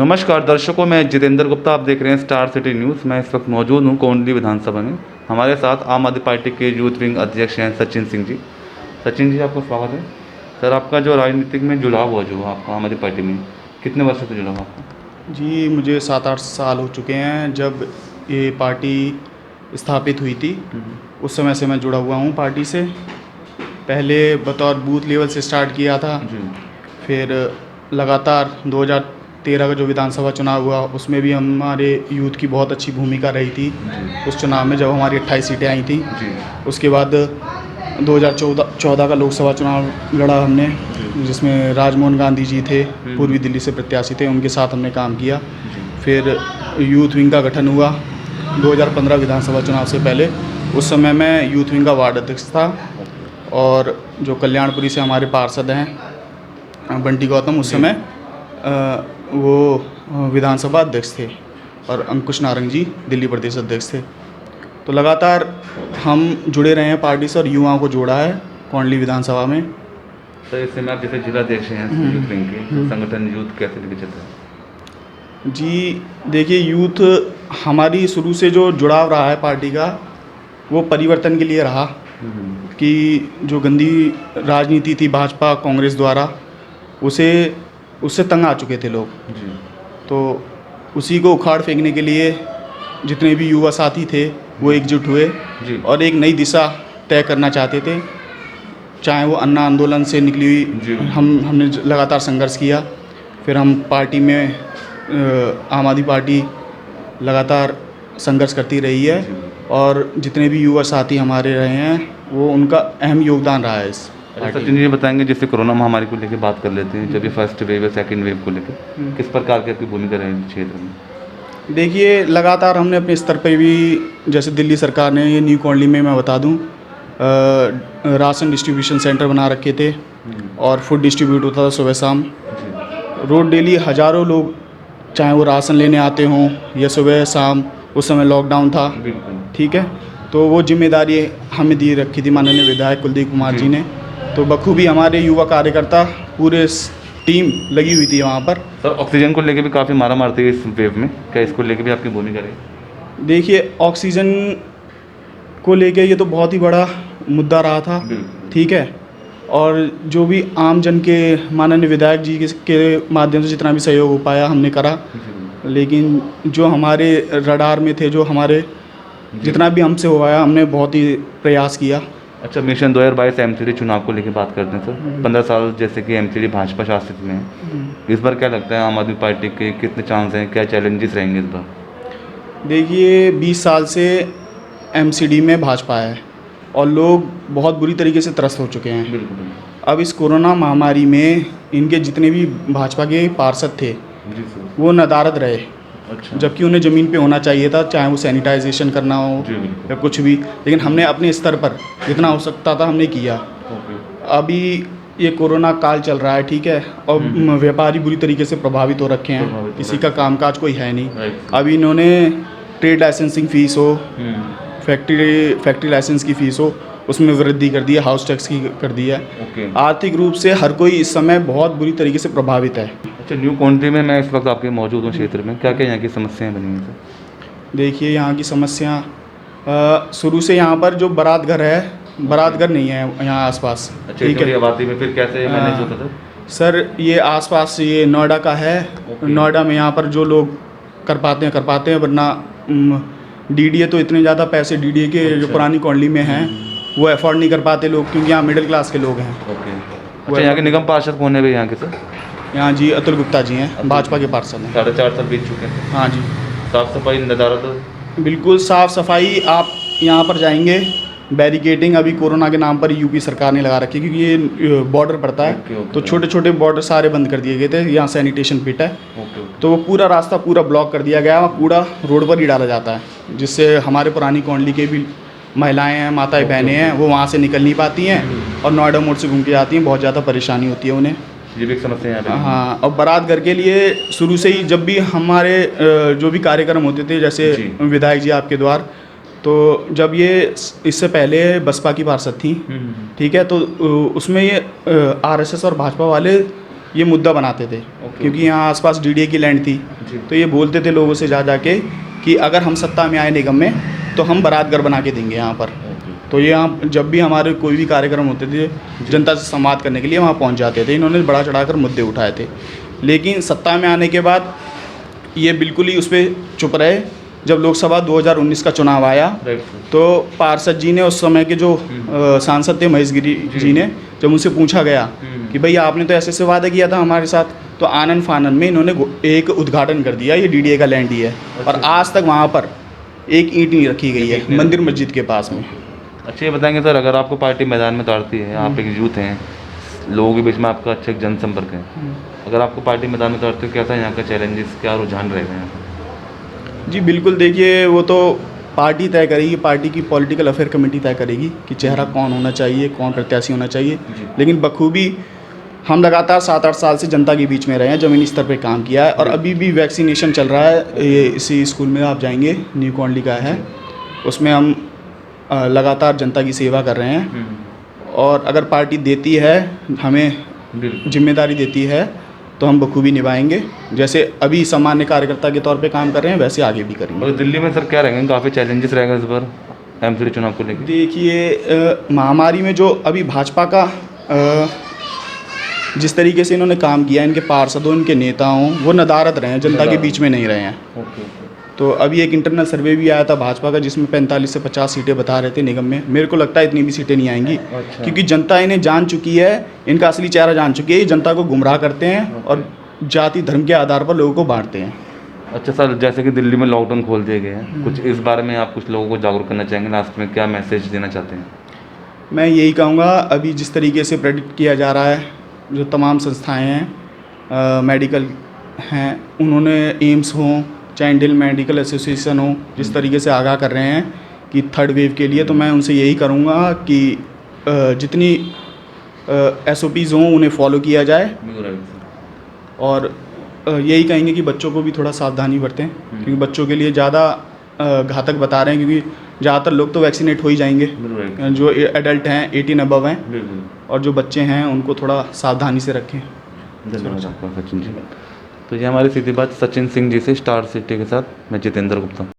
नमस्कार दर्शकों, मैं जितेंद्र गुप्ता। आप देख रहे हैं स्टार सिटी न्यूज़। मैं इस वक्त मौजूद हूँ कोंडली विधानसभा में। हमारे साथ आम आदमी पार्टी के यूथ विंग अध्यक्ष हैं सचिन सिंह जी। सचिन जी, आपका स्वागत है। सर, आपका जो राजनीतिक में जुड़ाव हुआ जो आपका आम आदमी पार्टी में, कितने वर्षों से जुड़ा हुआ आपका? जी, मुझे 7-8 साल हो चुके हैं। जब ये पार्टी स्थापित हुई थी उस समय से मैं जुड़ा हुआ हूँ पार्टी से। पहले बतौर बूथ लेवल से स्टार्ट किया था, फिर लगातार 2013 का जो विधानसभा चुनाव हुआ उसमें भी हमारे यूथ की बहुत अच्छी भूमिका रही थी। उस चुनाव में जब हमारी 28 सीटें आई थी, उसके बाद 2014 का लोकसभा चुनाव लड़ा हमने, जिसमें राजमोहन गांधी जी थे, पूर्वी दिल्ली से प्रत्याशी थे, उनके साथ हमने काम किया। फिर यूथ विंग का गठन हुआ 2015 विधानसभा चुनाव से पहले। उस समय मैं यूथ विंग का वार्ड अध्यक्ष था, और जो कल्याणपुरी से हमारे पार्षद हैं बंटी गौतम, उस समय वो विधानसभा अध्यक्ष थे, और अंकुश नारंग जी दिल्ली प्रदेश अध्यक्ष थे। तो लगातार हम जुड़े रहे हैं पार्टी से और युवाओं को जोड़ा है कोंडली विधानसभा में। सर, इस समय आप जैसे जिलाध्यक्ष हैं यूथ विंग के, तो संगठन यूथ कैसे लेके चल रहा है? जी देखिए, यूथ हमारी शुरू से जो जुड़ाव रहा है पार्टी का, वो परिवर्तन के लिए रहा कि जो गंदी राजनीति थी भाजपा कांग्रेस द्वारा, उससे तंग आ चुके थे लोग। तो उसी को उखाड़ फेंकने के लिए जितने भी युवा साथी थे वो एकजुट हुए और एक नई दिशा तय करना चाहते थे। चाहे वो अन्ना आंदोलन से निकली हुई, हमने लगातार संघर्ष किया। फिर हम पार्टी में आम आदमी पार्टी लगातार संघर्ष करती रही है, और जितने भी युवा साथी हमारे रहे हैं वो उनका अहम योगदान रहा है इस। सचिन जी बताएंगे, जैसे कोरोना महामारी को लेकर बात कर लेते हैं, जब ये फर्स्ट वेव या सेकेंड वेव को लेकर किस प्रकार की आपकी भूमिका रही क्षेत्र में? देखिए, लगातार हमने अपने स्तर पर भी, जैसे दिल्ली सरकार ने ये न्यू कोंडली में मैं बता दूं, राशन डिस्ट्रीब्यूशन सेंटर बना रखे थे और फूड डिस्ट्रीब्यूट होता था सुबह शाम। रोज डेली हज़ारों लोग, चाहे वो राशन लेने आते हों या सुबह शाम, उस समय लॉकडाउन था, ठीक है। तो वो जिम्मेदारी हमें दी रखी थी माननीय विधायक कुलदीप कुमार जी ने। तो बखूबी हमारे युवा कार्यकर्ता पूरे टीम लगी हुई थी वहाँ पर। सर, ऑक्सीजन को लेकर भी काफ़ी मारा मारती है इस वेव में, क्या इसको लेकर भी आपकी भूमिका रही? देखिए, ऑक्सीजन को लेके ये तो बहुत ही बड़ा मुद्दा रहा था, ठीक है। और जो भी आम जन के माननीय विधायक जी के माध्यम से जितना भी सहयोग हो पाया हमने करा, लेकिन जो हमारे रडार में थे, जो हमारे जितना भी हमसे हो पाया, हमने बहुत ही प्रयास किया। अच्छा, मिशन 2022 एमसीडी चुनाव को लेकर बात करते हैं सर। 15 साल जैसे कि एमसीडी भाजपा शासित में है, इस बार क्या लगता है आम आदमी पार्टी के कितने चांस हैं, क्या चैलेंजेस रहेंगे इस बार? देखिए, 20 साल से एमसीडी में भाजपा है और लोग बहुत बुरी तरीके से त्रस्त हो चुके हैं। बिल्कुल। अब इस कोरोना महामारी में इनके जितने भी भाजपा के पार्षद थे वो नदारद रहे। अच्छा। जबकि उन्हें ज़मीन पे होना चाहिए था, चाहे वो सैनिटाइजेशन करना हो या कुछ भी, लेकिन हमने अपने स्तर पर जितना हो सकता था हमने किया। अभी ये कोरोना काल चल रहा है, ठीक है, और व्यापारी बुरी तरीके से प्रभावित हो रखे हैं, किसी का कामकाज कोई है नहीं। अभी इन्होंने ट्रेड लाइसेंसिंग फ़ीस हो, फैक्ट्री लाइसेंस की फ़ीस हो, उसमें वृद्धि कर दी है, हाउस टैक्स की कर दी है। आर्थिक रूप से हर कोई इस समय बहुत बुरी तरीके से प्रभावित है। अच्छा, न्यू कोंडली में मैं इस वक्त आपके मौजूद हूँ क्षेत्र में, क्या क्या यहाँ की समस्याएं बनी हैं सर? देखिए, यहाँ की समस्या शुरू से यहाँ पर जो बारात घर है, बारात घर नहीं है यहाँ आसपास, ठीक है। आबादी में फिर कैसे मैनेज होता था सर? ये आसपास ये नोएडा का है। नोएडा में यहाँ पर जो लोग कर पाते हैं, वरना डीडीए तो इतने ज़्यादा पैसे डीडीए के जो पुरानी कोंडली में हैं वो अफोर्ड नहीं कर पाते लोग, क्योंकि यहाँ मिडिल क्लास के लोग हैं। अच्छा, यहाँ के निगम पार्षद कौन है भाई यहाँ के सर? यहाँ जी अतुल गुप्ता जी हैं, भाजपा के पार्षद हैं। 4.5 साल बीत चुके हैं। हाँ जी। साफ सफाई नदारद? बिल्कुल साफ़ सफाई। आप यहाँ पर जाएंगे, बैरिकेडिंग अभी कोरोना के नाम पर यूपी सरकार ने लगा रखी है, क्योंकि ये बॉर्डर पड़ता है। तो छोटे छोटे बॉर्डर सारे बंद कर दिए गए थे। यहाँ सैनिटेशन पिट है, तो वो पूरा रास्ता पूरा ब्लॉक कर दिया गया, कूड़ा रोड पर ही डाला जाता है, जिससे हमारे पुरानी कोंडली के भी महिलाएं हैं, माताएं बहनें हैं, वो वहाँ से निकल नहीं पाती हैं और नोएडा मोड़ से घूम के आती हैं। बहुत ज़्यादा परेशानी होती है उन्हें। ये भी एक समस्या है। हाँ, और बारात घर के लिए शुरू से ही जब भी हमारे जो भी कार्यक्रम होते थे, जैसे विधायक जी आपके द्वार, तो जब ये इससे पहले बसपा की पार्षद थी, ठीक है, तो उसमें ये आरएसएस और भाजपा वाले ये मुद्दा बनाते थे, क्योंकि यहाँ आसपास डीडीए की लैंड थी। जी। तो ये बोलते थे लोगों से जा के कि अगर हम सत्ता में आए निगम में तो हम बारात घर बना के देंगे यहाँ पर। तो ये यहाँ जब भी हमारे कोई भी कार्यक्रम होते थे जनता से संवाद करने के लिए वहाँ पहुँच जाते थे। इन्होंने बड़ा चढ़ाकर मुद्दे उठाए थे, लेकिन सत्ता में आने के बाद ये बिल्कुल ही उस पर चुप रहे। जब लोकसभा 2019 का चुनाव आया तो पार्षद जी ने, उस समय के जो सांसद थे महेश गिरी जी ने, जब उनसे पूछा गया कि भैया आपने तो ऐसे ऐसे वादा किया था हमारे साथ, तो आनंद फानन में इन्होंने एक उद्घाटन कर दिया, ये डीडीए का लैंड ही है। और आज तक वहाँ पर एक ईंट नहीं रखी गई है मंदिर मस्जिद के पास में। अच्छा, ये बताएंगे सर, अगर आपको पार्टी मैदान में उतारती है, आप एक यूथ हैं, लोगों के बीच में आपका अच्छा एक जनसंपर्क है, अगर आपको पार्टी मैदान में उतारती है, कैसा यहाँ का चैलेंजेस, क्या रुझान रहेगा यहाँ पर? जी बिल्कुल, देखिए वो तो पार्टी तय करेगी, पार्टी की पॉलिटिकल अफेयर कमेटी तय करेगी कि चेहरा कौन होना चाहिए, कौन प्रत्याशी होना चाहिए। लेकिन बखूबी हम लगातार 7-8 साल से जनता के बीच में रहे हैं, ज़मीनी स्तर पे काम किया है। और अभी भी वैक्सीनेशन चल रहा है, ये इसी स्कूल में आप जाएंगे, न्यू कॉन्डी का है, उसमें हम लगातार जनता की सेवा कर रहे हैं। और अगर पार्टी देती है, हमें जिम्मेदारी देती है, तो हम बखूबी निभाएंगे। जैसे अभी सामान्य कार्यकर्ता के तौर पे काम कर रहे हैं, वैसे आगे भी करेंगे। और दिल्ली में सर क्या रहेंगे, काफ़ी चैलेंजेस रहेगा इस बार एमपी चुनाव को लेकर? देखिए महामारी में जो अभी भाजपा का जिस तरीके से इन्होंने काम किया, इनके पार्षदों, इनके नेताओं, वो नदारद रहे हैं, जनता के बीच में नहीं रहे हैं। तो अभी एक इंटरनल सर्वे भी आया था भाजपा का, जिसमें 45 से 50 सीटें बता रहे थे निगम में। मेरे को लगता है इतनी भी सीटें नहीं आएंगी। अच्छा। क्योंकि जनता इन्हें जान चुकी है, इनका असली चेहरा जान चुकी है। ये जनता को गुमराह करते हैं और जाति धर्म के आधार पर लोगों को बांटते हैं। अच्छा सर, जैसे कि दिल्ली में लॉकडाउन खोल दिए गए हैं, कुछ इस बारे में आप कुछ लोगों को जागरूक करना चाहेंगे? लास्ट में क्या मैसेज देना चाहते हैं? मैं यही कहूँगा, अभी जिस तरीके से प्रेडिक्ट किया जा रहा है, जो तमाम संस्थाएँ हैं, मेडिकल हैं, उन्होंने एम्स हों, चाहे इंडियन मेडिकल एसोसिएशन हो, जिस तरीके से आगाह कर रहे हैं कि थर्ड वेव के लिए, तो मैं उनसे यही करूँगा कि जितनी SOPs हों उन्हें फॉलो किया जाए। और यही कहेंगे कि बच्चों को भी थोड़ा सावधानी बरतें, क्योंकि बच्चों के लिए ज़्यादा घातक बता रहे हैं, क्योंकि ज़्यादातर लोग तो वैक्सीनेट हो ही जाएंगे, जो एडल्ट हैं, 18 अबव हैं, और जो बच्चे हैं उनको थोड़ा सावधानी से रखें। धन्यवाद आपका सचिन जी। तो ये हमारी सीधी बात सचिन सिंह जी से, स्टार सिटी के साथ मैं जितेंद्र गुप्ता।